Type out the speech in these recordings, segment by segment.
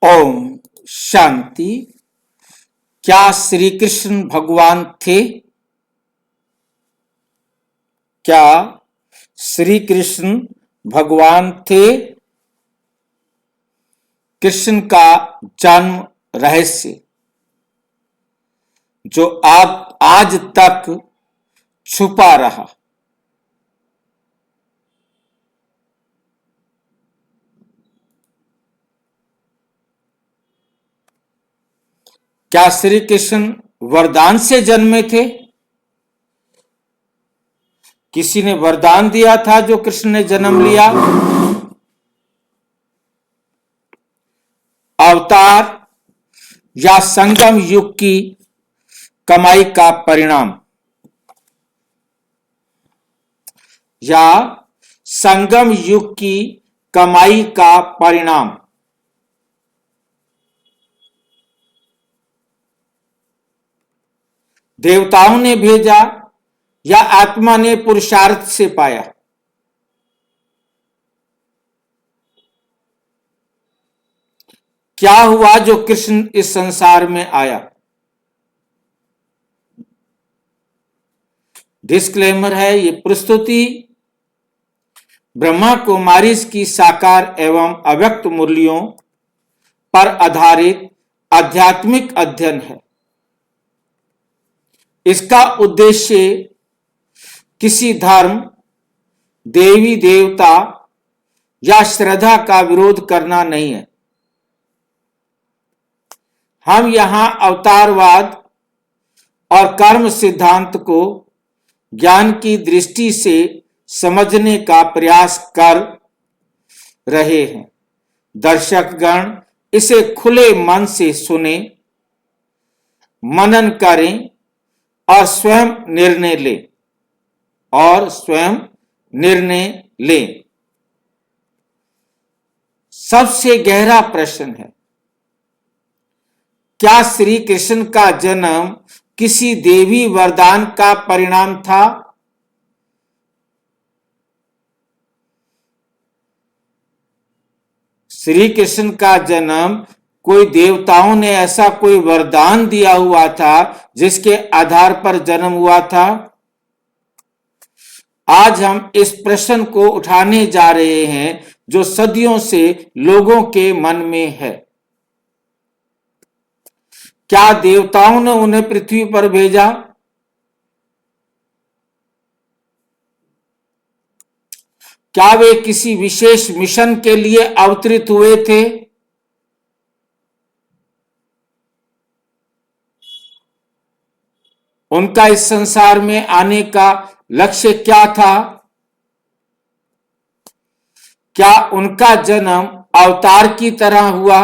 ओम शांति। क्या श्री कृष्ण भगवान थे? क्या श्री कृष्ण भगवान थे? कृष्ण का जन्म रहस्य जो आज तक छुपा रहा। क्या श्री कृष्ण वरदान से जन्मे थे? किसी ने वरदान दिया था जो कृष्ण ने जन्म लिया? अवतार या संगम युग की कमाई का परिणाम? या संगम युग की कमाई का परिणाम? देवताओं ने भेजा या आत्मा ने पुरुषार्थ से पाया? क्या हुआ जो कृष्ण इस संसार में आया? डिस्क्लेमर है, ये प्रस्तुति ब्रह्मा कुमारीज की साकार एवं अव्यक्त मूल्यों पर आधारित आध्यात्मिक अध्ययन है। इसका उद्देश्य किसी धर्म, देवी देवता या श्रद्धा का विरोध करना नहीं है। हम यहां अवतारवाद और कर्म सिद्धांत को ज्ञान की दृष्टि से समझने का प्रयास कर रहे हैं। दर्शकगण इसे खुले मन से सुने, मनन करें और स्वयं निर्णय लें। सबसे गहरा प्रश्न है, क्या श्री कृष्ण का जन्म किसी देवी वरदान का परिणाम था? श्री कृष्ण का जन्म कोई देवताओं ने ऐसा कोई वरदान दिया हुआ था जिसके आधार पर जन्म हुआ था? आज हम इस प्रश्न को उठाने जा रहे हैं जो सदियों से लोगों के मन में है। क्या देवताओं ने उन्हें पृथ्वी पर भेजा? क्या वे किसी विशेष मिशन के लिए अवतरित हुए थे? उनका इस संसार में आने का लक्ष्य क्या था? क्या उनका जन्म अवतार की तरह हुआ?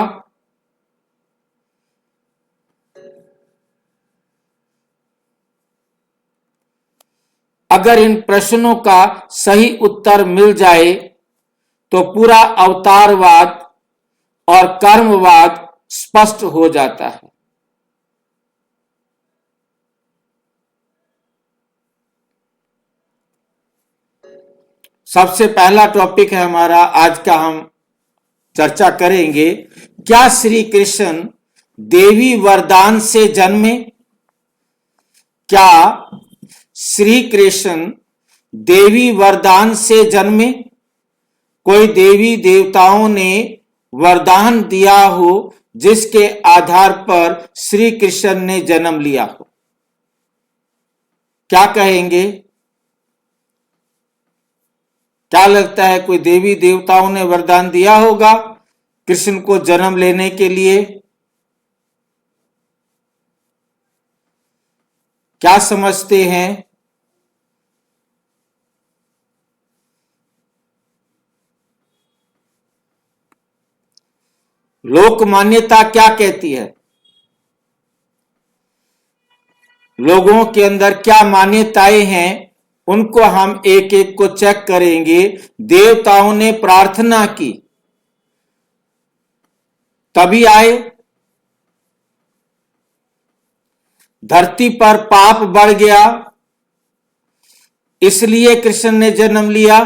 अगर इन प्रश्नों का सही उत्तर मिल जाए तो पूरा अवतारवाद और कर्मवाद स्पष्ट हो जाता है। सबसे पहला टॉपिक है हमारा आज का, हम चर्चा करेंगे, क्या श्री कृष्ण देवी वरदान से जन्मे? क्या श्री कृष्ण देवी वरदान से जन्मे? कोई देवी देवताओं ने वरदान दिया हो जिसके आधार पर श्री कृष्ण ने जन्म लिया हो? क्या कहेंगे? क्या लगता है, कोई देवी देवताओं ने वरदान दिया होगा कृष्ण को जन्म लेने के लिए? क्या समझते हैं? लोक मान्यता क्या कहती है? लोगों के अंदर क्या मान्यताएं हैं उनको हम एक एक को चेक करेंगे। देवताओं ने प्रार्थना की तभी आए। धरती पर पाप बढ़ गया इसलिए कृष्ण ने जन्म लिया।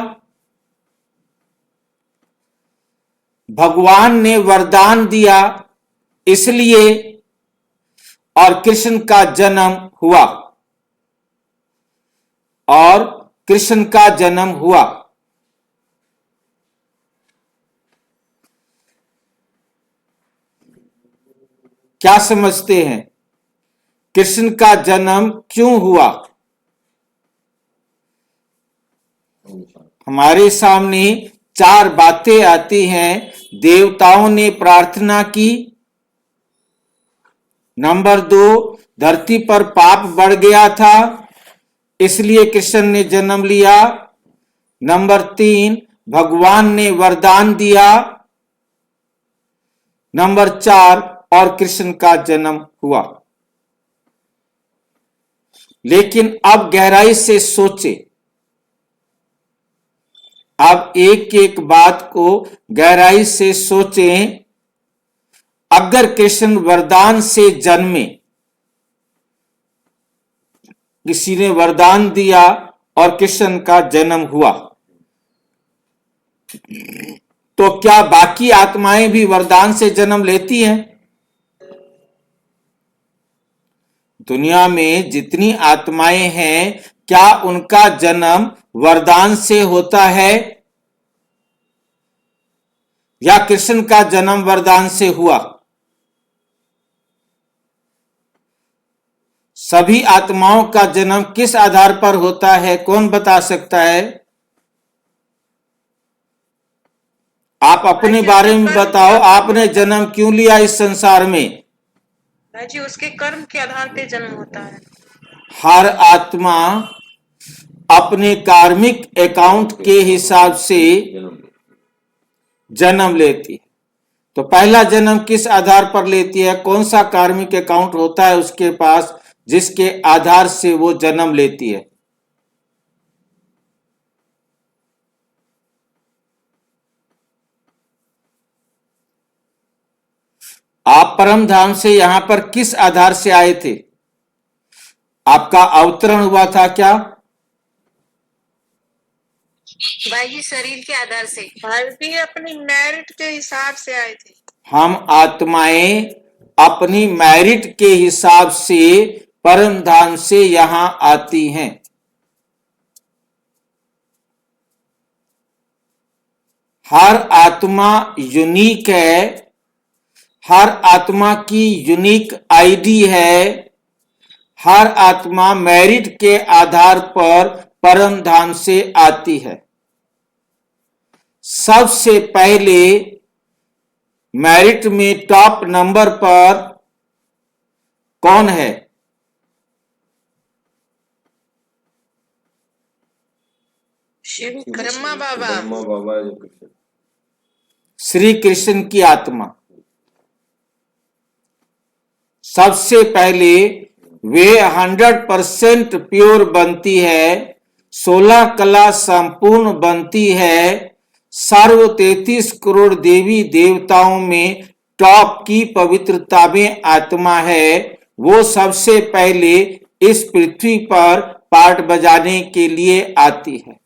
भगवान ने वरदान दिया इसलिए और कृष्ण का जन्म हुआ, और कृष्ण का जन्म हुआ। क्या समझते हैं? कृष्ण का जन्म क्यों हुआ? हमारे सामने चार बातें आती हैं। देवताओं ने प्रार्थना की। नंबर 2, धरती पर पाप बढ़ गया था इसलिए कृष्ण ने जन्म लिया। नंबर 3, भगवान ने वरदान दिया। नंबर 4, और कृष्ण का जन्म हुआ। लेकिन अब गहराई से सोचे, अब एक एक बात को गहराई से सोचें। अगर कृष्ण वरदान से जन्मे, किसी ने वरदान दिया और कृष्ण का जन्म हुआ, तो क्या बाकी आत्माएं भी वरदान से जन्म लेती हैं? दुनिया में जितनी आत्माएं हैं, क्या उनका जन्म वरदान से होता है या कृष्ण का जन्म वरदान से हुआ? सभी आत्माओं का जन्म किस आधार पर होता है, कौन बता सकता है? आप अपने बारे में बताओ, आपने जन्म क्यों लिया इस संसार में? जी, उसके कर्म के आधार पे जन्म होता है। हर आत्मा अपने कार्मिक अकाउंट के हिसाब से जन्म लेती है। तो पहला जन्म किस आधार पर लेती है? कौन सा कार्मिक अकाउंट होता है उसके पास जिसके आधार से वो जन्म लेती है? आप परम धाम से यहां पर किस आधार से आए थे? आपका अवतरण हुआ था क्या? बाह्य शरीर के आधार से। हम भी अपनी मेरिट के हिसाब से आए थे। हम आत्माएं अपनी मेरिट के हिसाब से परम धाम से यहां आती हैं। हर आत्मा यूनिक है, हर आत्मा की यूनिक आईडी है। हर आत्मा मेरिट के आधार पर परम धाम से आती है। सबसे पहले मेरिट में टॉप नंबर पर कौन है? शिव ब्रह्मा बाबा। श्री कृष्ण की आत्मा सबसे पहले वे 100% प्योर बनती है, 16 कला संपूर्ण बनती है। सर्व 33 करोड़ देवी देवताओं में टॉप की पवित्रता में आत्मा है। वो सबसे पहले इस पृथ्वी पर पार्ट बजाने के लिए आती है।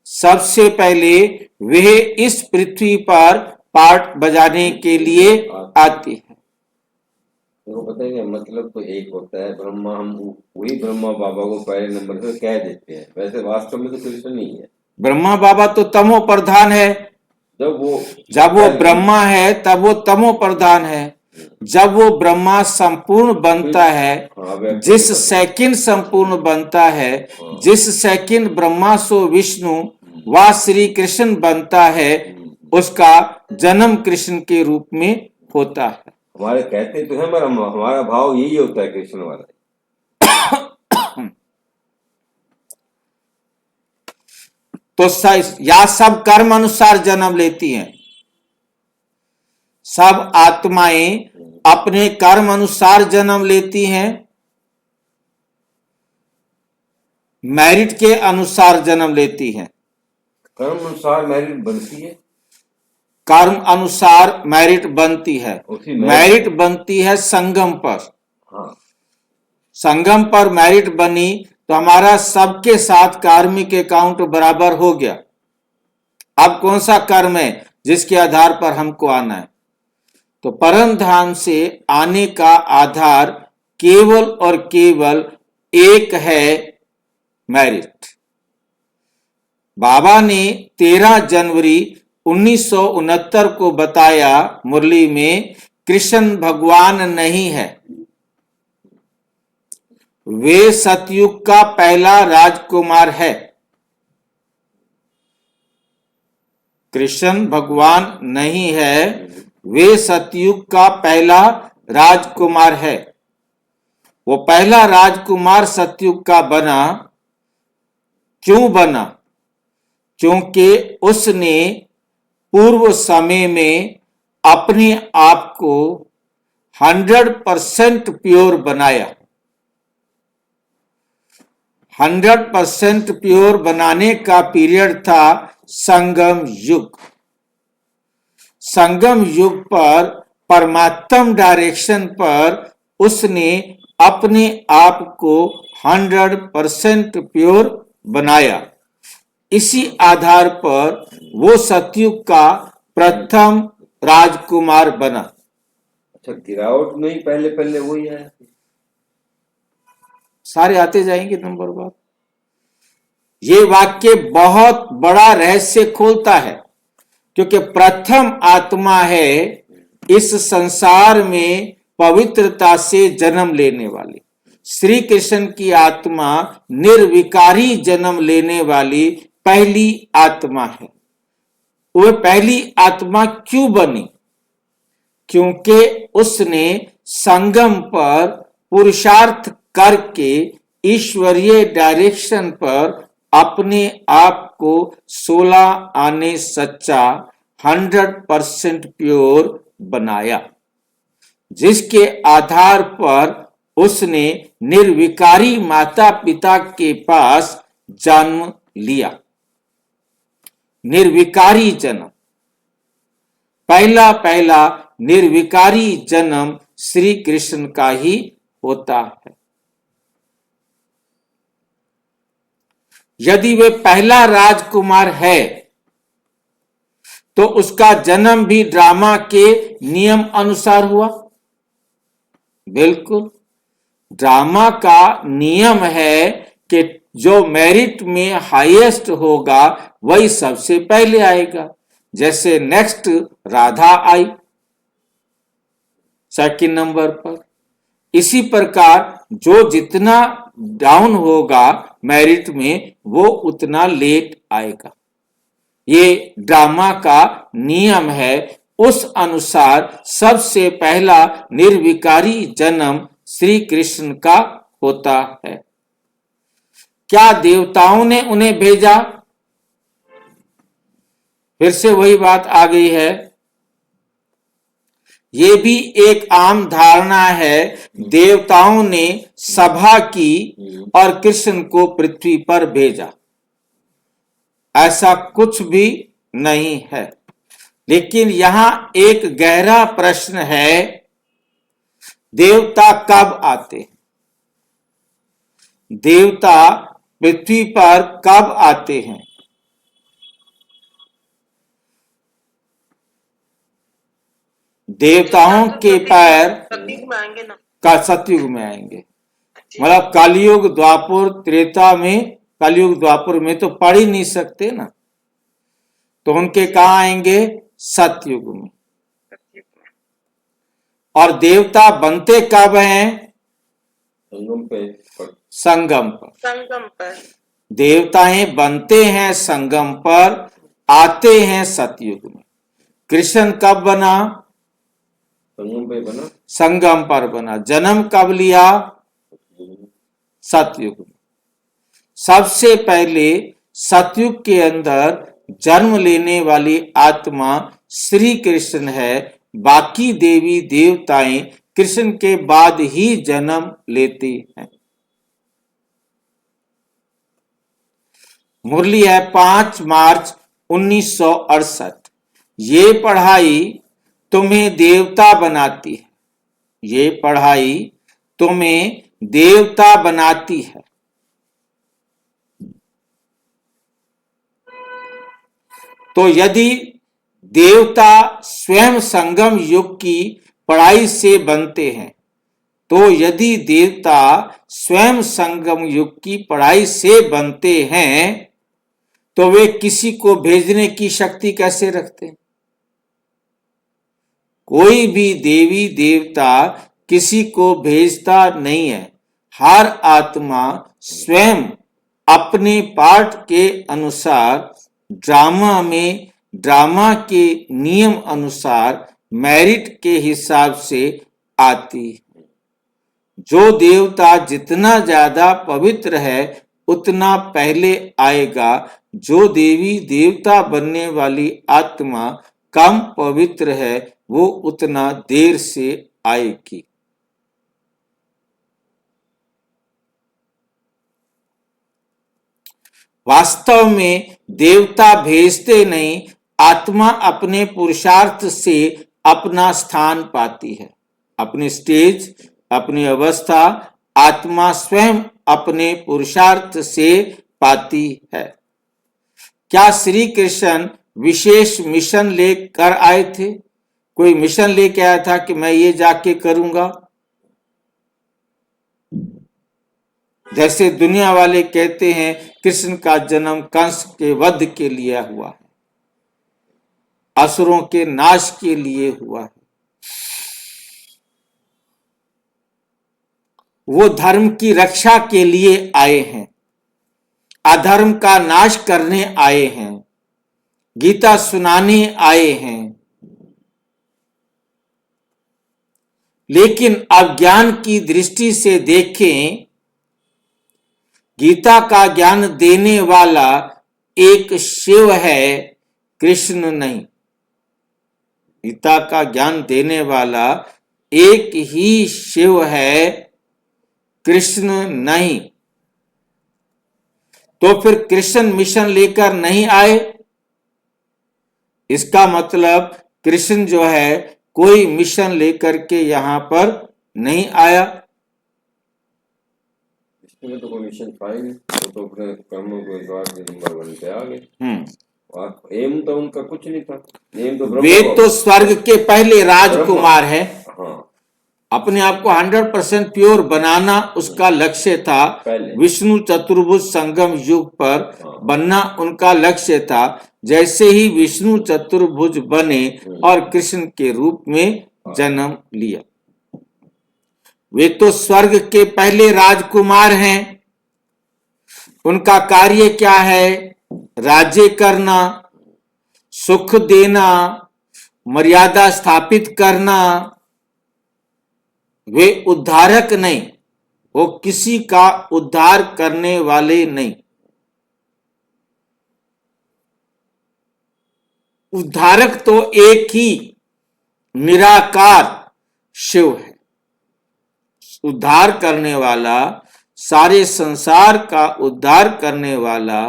सबसे पहले वह इस पृथ्वी पर पार्ट बजाने के लिए आती है। तो पता है मतलब तो एक होता है ब्रह्मा, हम वही ब्रह्मा बाबा को पहले नंबर पे कह देते हैं, वैसे वास्तव में तो कृष्ण नहीं है। ब्रह्मा बाबा तो तमो प्रधान है। जब वो ब्रह्मा है तब वो तमो प्रधान है। जब वो ब्रह्मा संपूर्ण बनता है, जिस सेकंड संपूर्ण बनता है, जिस सेकंड ब्रह्मा सो विष्णु व श्री कृष्ण बनता है, उसका जन्म कृष्ण के रूप में होता है। हमारे कहते तो है पर हमारा भाव यही होता है कृष्ण वाला। तो या सब कर्म अनुसार जन्म लेती हैं। सब आत्माएं अपने कर्म अनुसार जन्म लेती हैं, मेरिट के अनुसार जन्म लेती हैं। कर्म अनुसार मेरिट बनती है। कर्म अनुसार मेरिट बनती है। मेरिट बनती है संगम पर। हाँ। संगम पर मेरिट बनी तो हमारा सबके साथ कार्मिक अकाउंट बराबर हो गया। अब कौन सा कर्म है? जिसके आधार पर हमको आना है। तो परम धाम से आने का आधार केवल और केवल एक है, मेरिट। बाबा ने 13 जनवरी 1969 को बताया मुरली में, कृष्ण भगवान नहीं है, वे सतयुग का पहला राजकुमार है। कृष्ण भगवान नहीं है, वे सतयुग का पहला राजकुमार है। वो पहला राजकुमार सतयुग का बना, क्यों बना? क्योंकि उसने पूर्व समय में अपने आप को 100% प्योर बनाया। 100% प्योर बनाने का पीरियड था संगम युग। संगम युग पर परमात्म डायरेक्शन पर उसने अपने आप को 100% प्योर बनाया। इसी आधार पर वो सतयुग का प्रथम राजकुमार बना। अच्छा, गिरावट में ही पहले पहले वही है। सारे आते जाएंगे नंबर बार। ये वाक्य बहुत बड़ा रहस्य खोलता है, क्योंकि प्रथम आत्मा है इस संसार में पवित्रता से जन्म लेने वाली। श्री कृष्ण की आत्मा निर्विकारी जन्म लेने वाली पहली आत्मा है। वह पहली आत्मा क्यों बनी? क्योंकि उसने संगम पर पुरुषार्थ करके ईश्वरीय डायरेक्शन पर अपने आप को 16 आने सच्चा 100% प्योर बनाया, जिसके आधार पर उसने निर्विकारी माता पिता के पास जन्म लिया। निर्विकारी जन्म, पहला निर्विकारी जन्म श्री कृष्ण का ही होता है। यदि वे पहला राजकुमार है तो उसका जन्म भी ड्रामा के नियम अनुसार हुआ। बिल्कुल, ड्रामा का नियम है कि जो मेरिट में हाईएस्ट होगा वही सबसे पहले आएगा। जैसे नेक्स्ट राधा आई सेकंड नंबर पर, इसी प्रकार जो जितना डाउन होगा मेरिट में वो उतना लेट आएगा। ये ड्रामा का नियम है। उस अनुसार सबसे पहला निर्विकारी जन्म श्री कृष्ण का होता है। क्या देवताओं ने उन्हें भेजा? फिर से वही बात आ गई है। ये भी एक आम धारणा है, देवताओं ने सभा की और कृष्ण को पृथ्वी पर भेजा। ऐसा कुछ भी नहीं है। लेकिन यहां एक गहरा प्रश्न है, देवता कब आते हैं? देवता पृथ्वी पर कब आते हैं? देवताओं के पैर सतयुग में आएंगे। मतलब कलयुग द्वापर त्रेता में, कलयुग द्वापर में तो पढ़ ही नहीं सकते ना, तो उनके कहाँ आएंगे? सतयुग में। और देवता बनते कब हैं? संगम पर। देवताएं बनते हैं संगम पर, आते हैं सतयुग में। कृष्ण कब बना? संगम पर बना। जन्म कब लिया? सतयुग में। सबसे पहले सतयुग के अंदर जन्म लेने वाली आत्मा श्री कृष्ण है। बाकी देवी देवताएं कृष्ण के बाद ही जन्म लेती हैं। मुरली है 5 मार्च 1968। ये पढ़ाई तुम्हें देवता बनाती है। ये पढ़ाई तुम्हें देवता बनाती है। तो यदि देवता स्वयं संगम युग की पढ़ाई से बनते हैं, तो यदि देवता स्वयं संगम युग की पढ़ाई से बनते हैं तो वे किसी को भेजने की शक्ति कैसे रखते हैं? कोई भी देवी देवता किसी को भेजता नहीं है। हर आत्मा स्वयं अपने पाठ के अनुसार ड्रामा में ड्रामा के नियम अनुसार मेरिट के हिसाब से आती है। जो देवता जितना ज्यादा पवित्र है उतना पहले आएगा। जो देवी देवता बनने वाली आत्मा कम पवित्र है वो उतना देर से आएगी। वास्तव में देवता भेजते नहीं, आत्मा अपने पुरुषार्थ से अपना स्थान पाती है। अपनी स्टेज, अपनी अवस्था आत्मा स्वयं अपने पुरुषार्थ से पाती है। क्या श्री कृष्ण विशेष मिशन लेकर आए थे? कोई मिशन लेके आया था कि मैं ये जाके करूंगा? जैसे दुनिया वाले कहते हैं कृष्ण का जन्म कंस के वध के लिए हुआ है, असुरों के नाश के लिए हुआ है। वो धर्म की रक्षा के लिए आए हैं, अधर्म का नाश करने आए हैं, गीता सुनाने आए हैं। लेकिन अज्ञान की दृष्टि से देखें, गीता का ज्ञान देने वाला एक शिव है, कृष्ण नहीं। गीता का ज्ञान देने वाला एक ही शिव है, कृष्ण नहीं। तो फिर कृष्ण मिशन लेकर नहीं आए? इसका मतलब कृष्ण जो है कोई मिशन लेकर के यहां पर नहीं आया। इसमें तो कोई मिशन था ही नहीं, वो तो अपने कर्मों के द्वार के नंबर 1 पे आ गए। एम तो उनका कुछ नहीं था। एम तो वे तो स्वर्ग के पहले राजकुमार है। हाँ, अपने आप को 100% प्योर बनाना उसका लक्ष्य था। विष्णु चतुर्भुज संगम युग पर बनना उनका लक्ष्य था। जैसे ही विष्णु चतुर्भुज बने और कृष्ण के रूप में जन्म लिया। वे तो स्वर्ग के पहले राजकुमार हैं। उनका कार्य क्या है? राज्य करना, सुख देना, मर्यादा स्थापित करना। वे उद्धारक नहीं, वो किसी का उद्धार करने वाले नहीं। उद्धारक तो एक ही निराकार शिव है। उद्धार करने वाला, सारे संसार का उद्धार करने वाला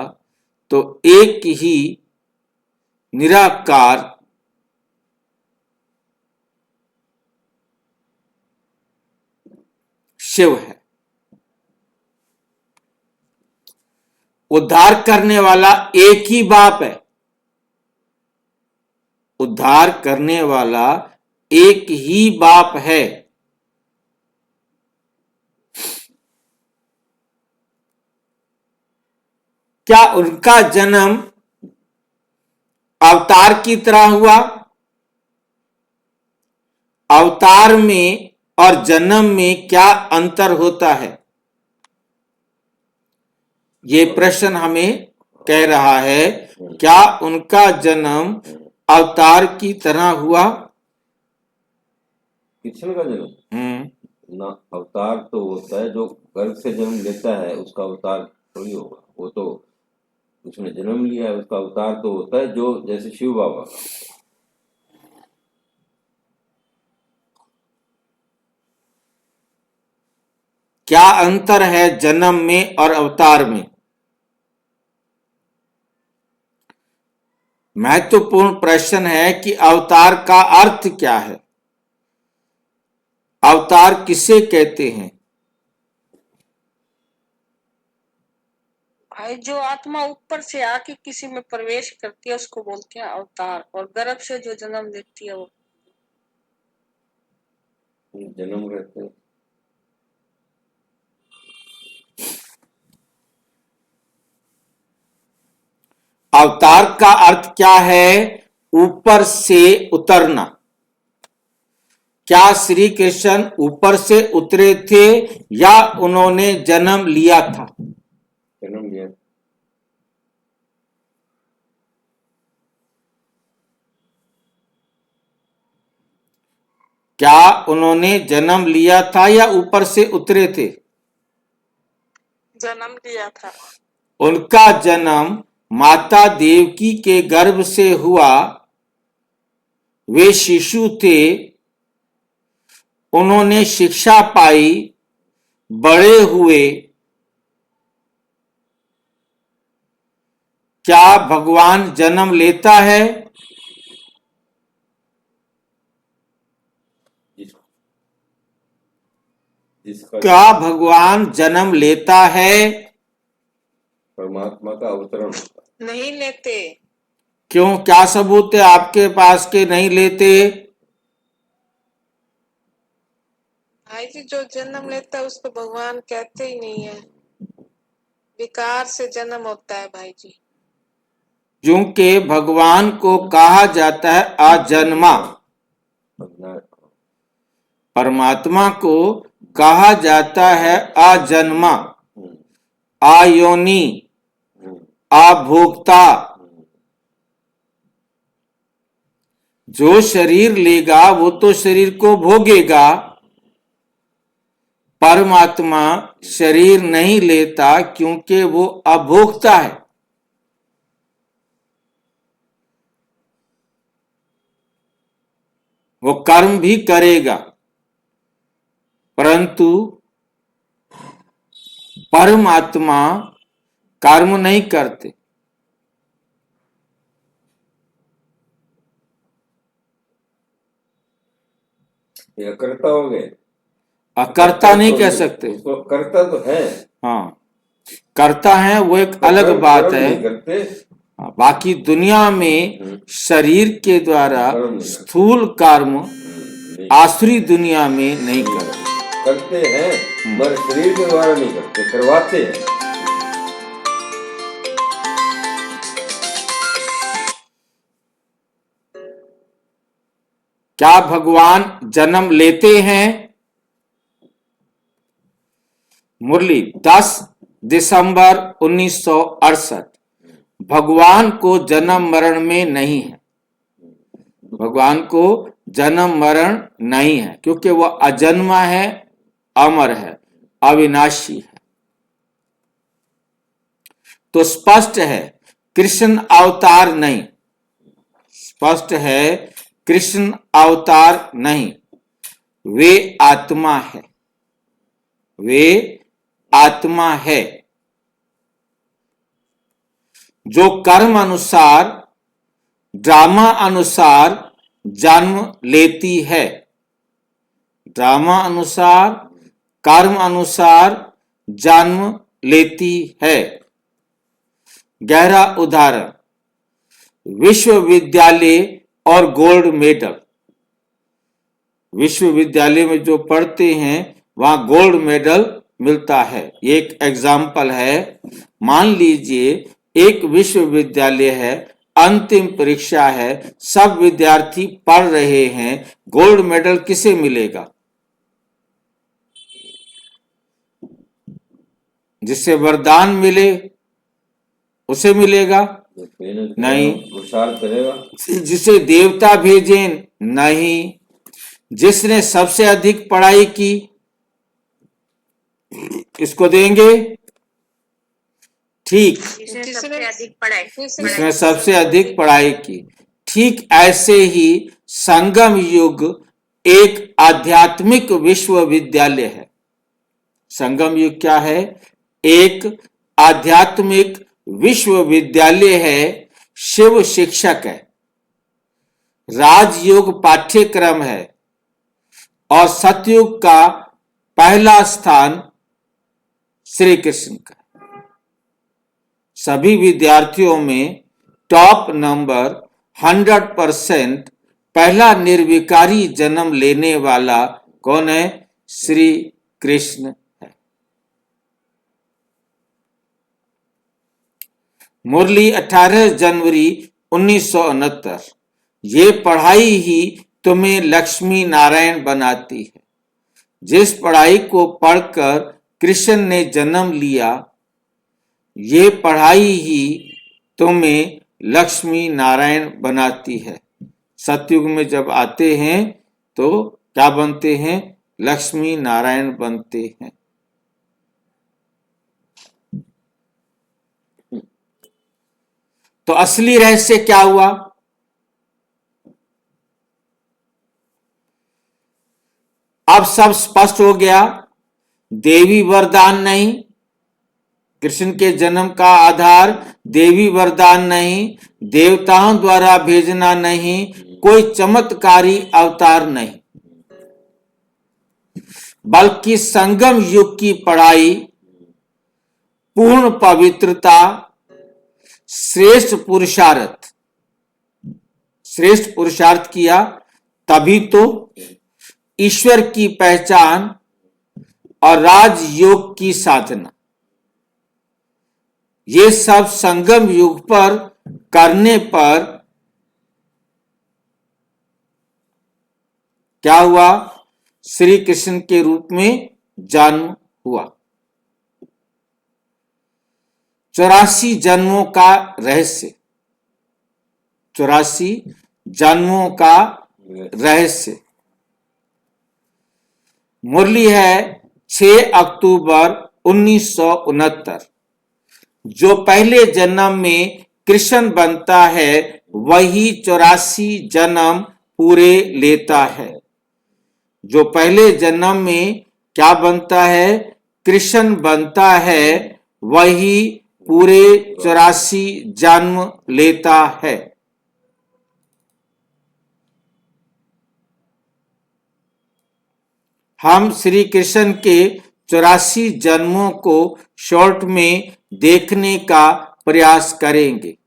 तो एक ही निराकार शिव है। उद्धार करने वाला एक ही बाप है। उद्धार करने वाला एक ही बाप है। क्या उनका जन्म अवतार की तरह हुआ? अवतार में और जन्म में क्या अंतर होता है? ये प्रश्न हमें कह रहा है, क्या उनका जन्म अवतार की तरह हुआ? कृष्ण का जन्म ना, अवतार तो होता है जो गर्भ से जन्म लेता है, उसका अवतार थोड़ी होगा। वो तो उसने जन्म लिया है, उसका अवतार तो होता है जो जैसे शिव बाबा का। क्या अंतर है जन्म में और अवतार में? महत्वपूर्ण प्रश्न है कि अवतार का अर्थ क्या है? अवतार किसे कहते हैं? भाई जो आत्मा ऊपर से आके किसी में प्रवेश करती है उसको बोलते हैं अवतार, और गर्भ से जो जन्म लेती है वो जन्म रहते हैं। अवतार का अर्थ क्या है? ऊपर से उतरना। क्या श्री कृष्ण ऊपर से उतरे थे या उन्होंने जन्म लिया था? जन्म लिया। क्या उन्होंने जन्म लिया था या ऊपर से उतरे थे? जन्म लिया था। उनका जन्म माता देवकी के गर्भ से हुआ। वे शिशु थे, उन्होंने शिक्षा पाई, बड़े हुए। क्या भगवान जन्म लेता है? जिसका क्या भगवान जन्म लेता है? परमात्मा का अवतरण होता है। नहीं लेते। क्यों? क्या सबूत है आपके पास के नहीं लेते? भाई जी जो जन्म लेता है उसको भगवान कहते ही नहीं है, विकार से जन्म होता है भाई जी। क्योंकि भगवान को कहा जाता है अजन्मा। परमात्मा को कहा जाता है अजन्मा, अयोनि, अभोक्ता। जो शरीर लेगा वो तो शरीर को भोगेगा। परमात्मा शरीर नहीं लेता क्योंकि वो अभोक्ता है। वो कर्म भी करेगा, परंतु परमात्मा कर्म नहीं करते। ये अकर्ता हो गए। अकर्ता नहीं कह सकते। उसको कर्ता तो है। हाँ, करता है वो एक तो अलग बात कर्म है। नहीं करते। हाँ, बाकी दुनिया में शरीर के द्वारा स्थूल कर्म आसुरी दुनिया में नहीं करते। करते हैं मगर शरीर के द्वारा नहीं करते, करवाते हैं। क्या भगवान जन्म लेते हैं? मुरली 10 दिसंबर 1968। भगवान को जन्म मरण में नहीं है। भगवान को जन्म मरण नहीं है क्योंकि वह अजन्मा है, अमर है, अविनाशी है। तो स्पष्ट है कृष्ण अवतार नहीं। स्पष्ट है कृष्ण अवतार नहीं, वे आत्मा है। वे आत्मा है जो कर्म अनुसार, ड्रामा अनुसार जन्म लेती है। ड्रामा अनुसार, कर्म अनुसार जन्म लेती है। गहरा उदाहरण, विश्वविद्यालय और गोल्ड मेडल। विश्वविद्यालय में जो पढ़ते हैं वहां गोल्ड मेडल मिलता है। एक एग्जाम्पल है, मान लीजिए एक विश्वविद्यालय है, अंतिम परीक्षा है, सब विद्यार्थी पढ़ रहे हैं, गोल्ड मेडल किसे मिलेगा? जिससे वरदान मिले उसे मिलेगा? नहीं। पुरुषार्थ करेगा। जिसे देवता भेजे? नहीं। जिसने सबसे अधिक पढ़ाई की इसको देंगे? ठीक, जिसने सबसे अधिक पढ़ाई की। ठीक ऐसे ही संगम युग एक आध्यात्मिक विश्वविद्यालय है। संगम युग क्या है? एक आध्यात्मिक विश्वविद्यालय है, शिव शिक्षक है, राजयोग पाठ्यक्रम है और सतयुग का पहला स्थान श्री कृष्ण का। सभी विद्यार्थियों में टॉप नंबर 100% पहला निर्विकारी जन्म लेने वाला कौन है? श्री कृष्ण है। मुरली 18 जनवरी 1969। ये पढ़ाई ही तुम्हें लक्ष्मी नारायण बनाती है। जिस पढ़ाई को पढ़कर कृष्ण ने जन्म लिया, ये पढ़ाई ही तुम्हें लक्ष्मी नारायण बनाती है। सतयुग में जब आते हैं तो क्या बनते हैं? लक्ष्मी नारायण बनते हैं। तो असली रहस्य क्या हुआ? अब सब स्पष्ट हो गया। देवी वरदान नहीं, कृष्ण के जन्म का आधार देवी वरदान नहीं, देवताओं द्वारा भेजना नहीं, कोई चमत्कारी अवतार नहीं, बल्कि संगम युग की पढ़ाई, पूर्ण पवित्रता, श्रेष्ठ पुरुषार्थ किया, तभी तो ईश्वर की पहचान और राजयोग की साधना, ये सब संगम युग पर करने पर क्या हुआ? श्री कृष्ण के रूप में जन्म हुआ। 84 जन्मों का रहस्य, 84 जन्मों का रहस्य। मुरली है 6 अक्टूबर 1969। जो पहले जन्म में कृष्ण बनता है वही 84 जन्म पूरे लेता है। जो पहले जन्म में क्या बनता है? कृष्ण बनता है, वही पूरे 84 जन्म लेता है। हम श्री कृष्ण के 84 जन्मों को शॉर्ट में देखने का प्रयास करेंगे।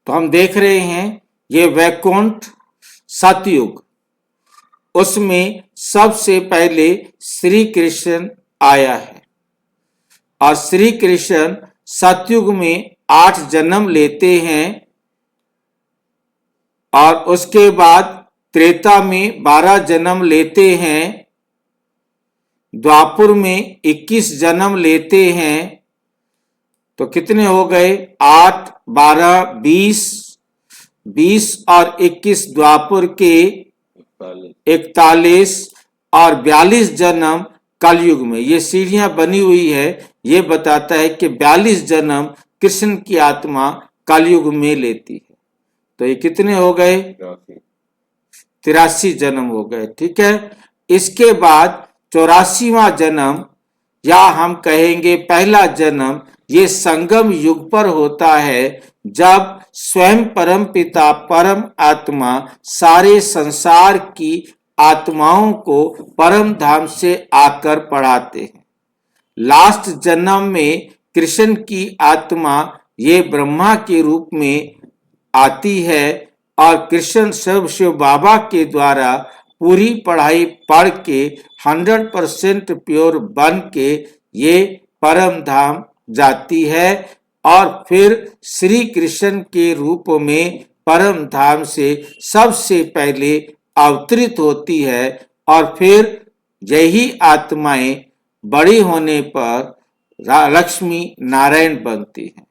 तो हम देख रहे हैं ये वैकुंठ सतयुग, उसमें सबसे पहले श्री कृष्ण आया है और श्री कृष्ण सतयुग में 8 जन्म लेते हैं और उसके बाद त्रेता में 12 जन्म लेते हैं, द्वापुर में 21 जन्म लेते हैं। तो कितने हो गए? 8, 12, 20 और 21 द्वापुर के 41 और 42 जन्म कलयुग में। ये सीढ़ियां बनी हुई है, ये बताता है कि 42 जन्म कृष्ण की आत्मा कलयुग में लेती है। तो ये कितने हो गए? 83 जन्म हो गए। ठीक है। इसके बाद 84वां जन्म, या हम कहेंगे पहला जन्म, ये संगम युग पर होता है, जब स्वयं परम पिता परम आत्मा सारे संसार की आत्माओं को परम धाम से आकर पढ़ाते हैं। लास्ट जन्म में कृष्ण की आत्मा ये ब्रह्मा के रूप में आती है और कृष्ण शिव बाबा के द्वारा पूरी पढ़ाई पढ़ के 100% प्योर बन के ये परम धाम जाती है और फिर श्री कृष्ण के रूप में परम धाम से सबसे पहले अवतरित होती है और फिर यही आत्माएं बड़ी होने पर लक्ष्मी नारायण बनती हैं।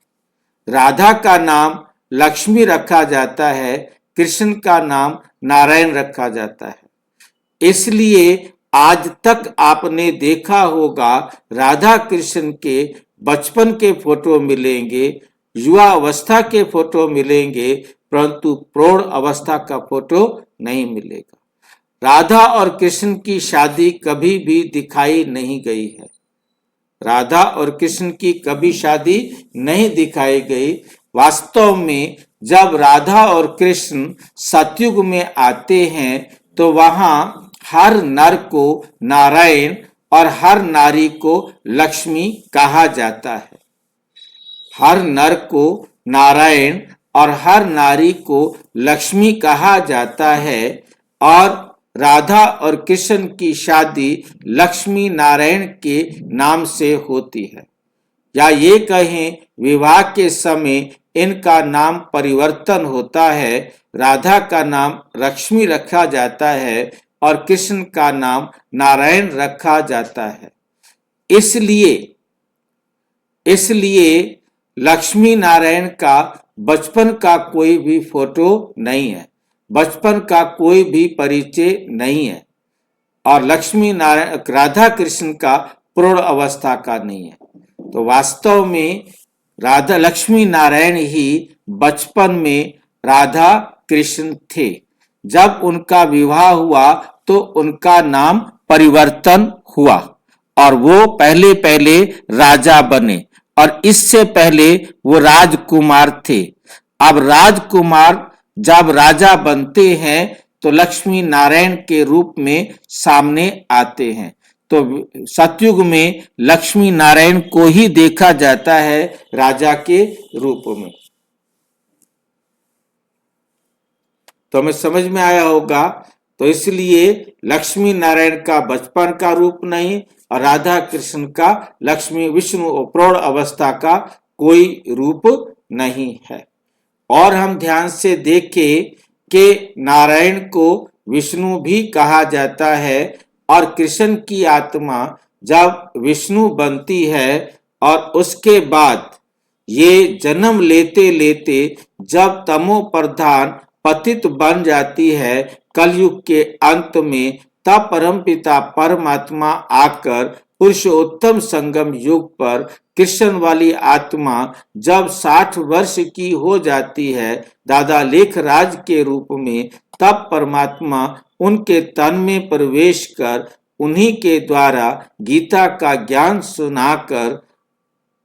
राधा का नाम लक्ष्मी रखा जाता है, कृष्ण का नाम नारायण रखा जाता है। इसलिए आज तक आपने देखा होगा राधा कृष्ण के बचपन के फोटो मिलेंगे, युवा अवस्था के फोटो मिलेंगे, परंतु प्रौढ़ अवस्था का फोटो नहीं मिलेगा। राधा और कृष्ण की शादी कभी भी दिखाई नहीं गई है। राधा और कृष्ण की कभी शादी नहीं दिखाई गई। वास्तव में जब राधा और कृष्ण सतयुग में आते हैं तो वहां हर नर को नारायण और हर नारी को लक्ष्मी कहा जाता है। हर नर को नारायण और हर नारी को लक्ष्मी कहा जाता है और राधा और कृष्ण की शादी लक्ष्मी नारायण के नाम से होती है, या ये कहें विवाह के समय इनका नाम परिवर्तन होता है। राधा का नाम लक्ष्मी रखा जाता है और कृष्ण का नाम नारायण रखा जाता है। इसलिए लक्ष्मी नारायण का बचपन का कोई भी फोटो नहीं है, बचपन का कोई भी परिचय नहीं है, और लक्ष्मी नारायण राधा कृष्ण का प्रौढ़ अवस्था का नहीं है। तो वास्तव में राधा लक्ष्मी नारायण ही बचपन में राधा कृष्ण थे। जब उनका विवाह हुआ तो उनका नाम परिवर्तन हुआ और वो पहले पहले राजा बने, और इससे पहले वो राजकुमार थे। अब राजकुमार जब राजा बनते हैं तो लक्ष्मी नारायण के रूप में सामने आते हैं। तो सतयुग में लक्ष्मी नारायण को ही देखा जाता है राजा के रूप में। तो हमें समझ में आया होगा। तो इसलिए लक्ष्मी नारायण का बचपन का रूप नहीं और राधा कृष्ण का लक्ष्मी विष्णु प्रौढ़ अवस्था का कोई रूप नहीं है। और हम ध्यान से देखें कि नारायण को विष्णु भी कहा जाता है और कृष्ण की आत्मा जब विष्णु बनती है और उसके बाद ये जन्म लेते लेते जब तमो प्रधान पतित बन जाती है कलयुग के अंत में, तब परमपिता परमात्मा आकर पुरुषोत्तम संगम युग पर कृष्ण वाली आत्मा जब 60 वर्ष की हो जाती है दादा लेखराज के रूप में, तब परमात्मा उनके तन में प्रवेश कर उन्हीं के द्वारा गीता का ज्ञान सुनाकर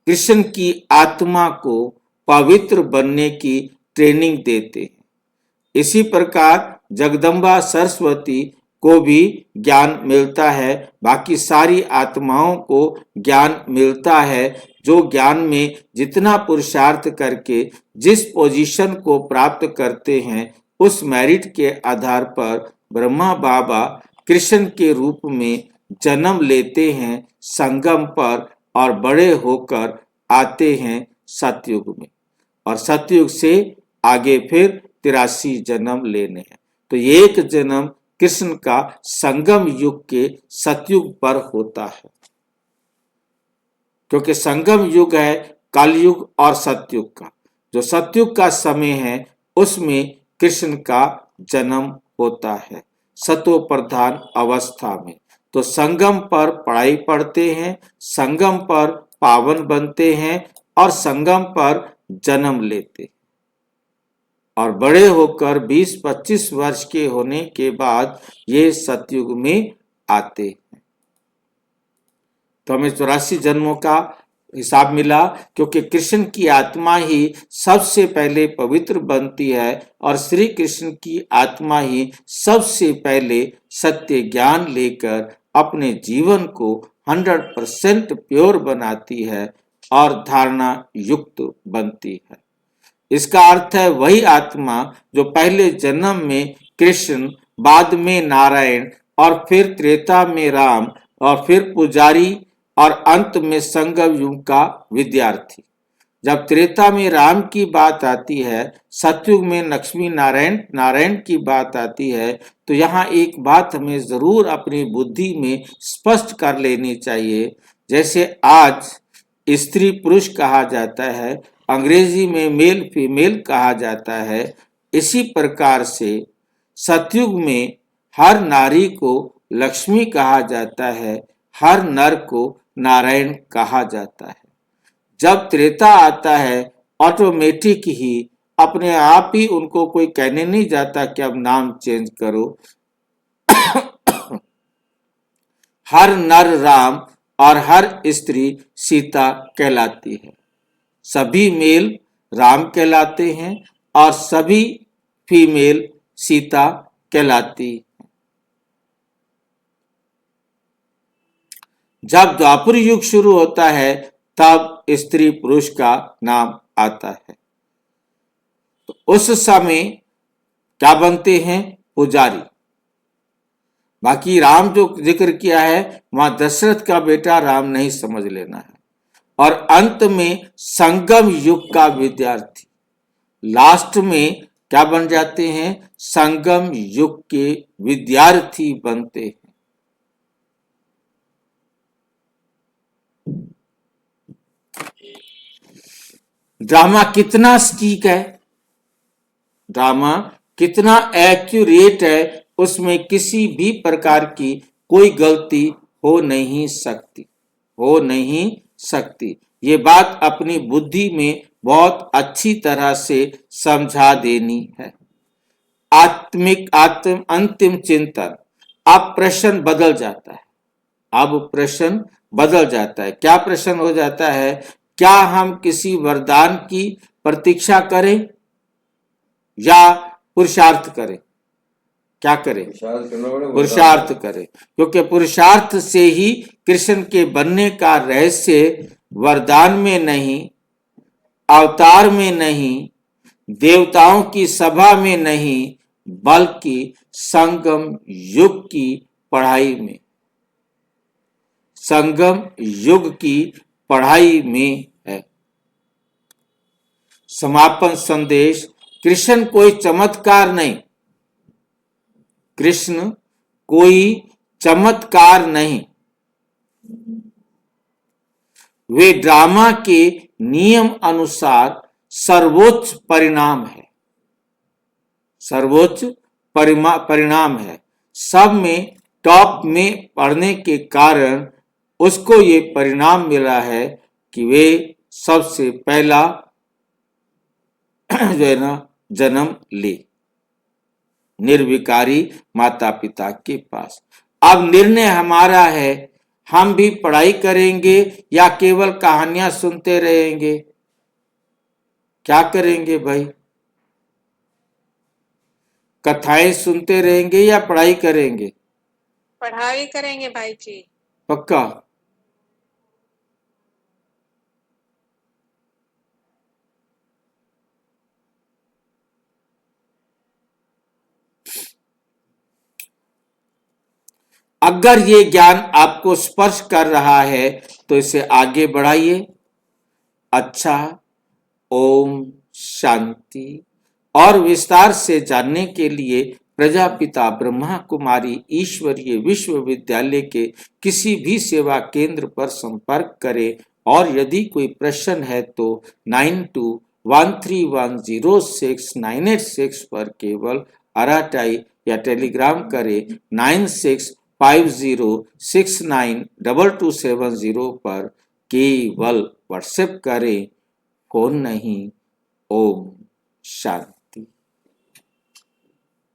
कृष्ण की आत्मा को पवित्र बनने की ट्रेनिंग देते हैं। इसी प्रकार जगदम्बा सरस्वती को भी ज्ञान मिलता है, बाकी सारी आत्माओं को ज्ञान मिलता है। जो ज्ञान में जितना पुरुषार्थ करके जिस पोजीशन को प्राप्त करते हैं उस मेरिट के आधार पर ब्रह्मा बाबा कृष्ण के रूप में जन्म लेते हैं संगम पर और बड़े होकर आते हैं सतयुग में, और सतयुग से आगे फिर 83 जन्म लेने हैं। तो एक जन्म कृष्ण का संगम युग के सतयुग पर होता है, क्योंकि संगम युग है कलयुग और सतयुग का। जो सतयुग का समय है उसमें कृष्ण का जन्म होता है सतो प्रधान अवस्था में। तो संगम पर पढ़ाई पढ़ते हैं, संगम पर पावन बनते हैं और संगम पर जन्म लेते हैं, और बड़े होकर 20-25 वर्ष के होने के बाद ये सतयुग में आते हैं। तो हमें 84 जन्मों का हिसाब मिला, क्योंकि कृष्ण की आत्मा ही सबसे पहले पवित्र बनती है और श्री कृष्ण की आत्मा ही सबसे पहले सत्य ज्ञान लेकर अपने जीवन को 100% प्योर बनाती है और धारणा युक्त बनती है। इसका अर्थ है वही आत्मा जो पहले जन्म में कृष्ण, बाद में नारायण और फिर त्रेता में राम और फिर पुजारी और अंत में संगम युग का विद्यार्थी। जब त्रेता में राम की बात आती है, सतयुग में लक्ष्मी नारायण की बात आती है, तो यहाँ एक बात हमें जरूर अपनी बुद्धि में स्पष्ट कर लेनी चाहिए। जैसे आज स्त्री पुरुष कहा जाता है, अंग्रेजी में मेल फीमेल कहा जाता है, इसी प्रकार से सतयुग में हर नारी को लक्ष्मी कहा जाता है, हर नर को नारायण कहा जाता है। जब त्रेता आता है ऑटोमेटिक ही अपने आप ही उनको कोई कहने नहीं जाता कि अब नाम चेंज करो। हर नर राम और हर स्त्री सीता कहलाती है। सभी मेल राम कहलाते हैं और सभी फीमेल सीता कहलाती है। जब द्वापर युग शुरू होता है तब स्त्री पुरुष का नाम आता है। तो उस समय क्या बनते हैं? पुजारी। बाकी राम जो जिक्र किया है वहां दशरथ का बेटा राम नहीं समझ लेना है। और अंत में संगम युग का विद्यार्थी, लास्ट में क्या बन जाते हैं? संगम युग के विद्यार्थी बनते हैं। ड्रामा कितना सटीक है, ड्रामा कितना एक्यूरेट है, उसमें किसी भी प्रकार की कोई गलती हो नहीं सकती। ये बात अपनी बुद्धि में बहुत अच्छी तरह से समझा देनी है। अंतिम चिंतन। अब प्रश्न बदल जाता है। क्या प्रश्न हो जाता है? क्या हम किसी वरदान की प्रतीक्षा करें या पुरुषार्थ करें? क्या करें? पुरुषार्थ करें, क्योंकि पुरुषार्थ से ही कृष्ण के बनने का रहस्य वरदान में नहीं, अवतार में नहीं, देवताओं की सभा में नहीं, बल्कि संगम युग की पढ़ाई में है। समापन संदेश। कृष्ण कोई चमत्कार नहीं, वे ड्रामा के नियम अनुसार सर्वोच्च परिणाम है। सब में टॉप में पढ़ने के कारण उसको ये परिणाम मिला है कि वे सबसे पहला जो है ना जन्म ले निर्विकारी माता पिता के पास। अब निर्णय हमारा है, हम भी पढ़ाई करेंगे या केवल कहानियां सुनते रहेंगे? क्या करेंगे भाई? कथाएं सुनते रहेंगे या पढ़ाई करेंगे? पढ़ाई करेंगे भाई जी। पक्का? अगर ये ज्ञान आपको स्पर्श कर रहा है तो इसे आगे बढ़ाइए। अच्छा, ओम शांति। और विस्तार से जानने के लिए प्रजापिता ब्रह्मा कुमारी ईश्वरीय विश्वविद्यालय के किसी भी सेवा केंद्र पर संपर्क करें और यदि कोई प्रश्न है तो 9213106986 पर केवल अराटाई या टेलीग्राम करें। 9650692270 पर केवल व्हाट्सएप करें, फोन नहीं। ओम शांति।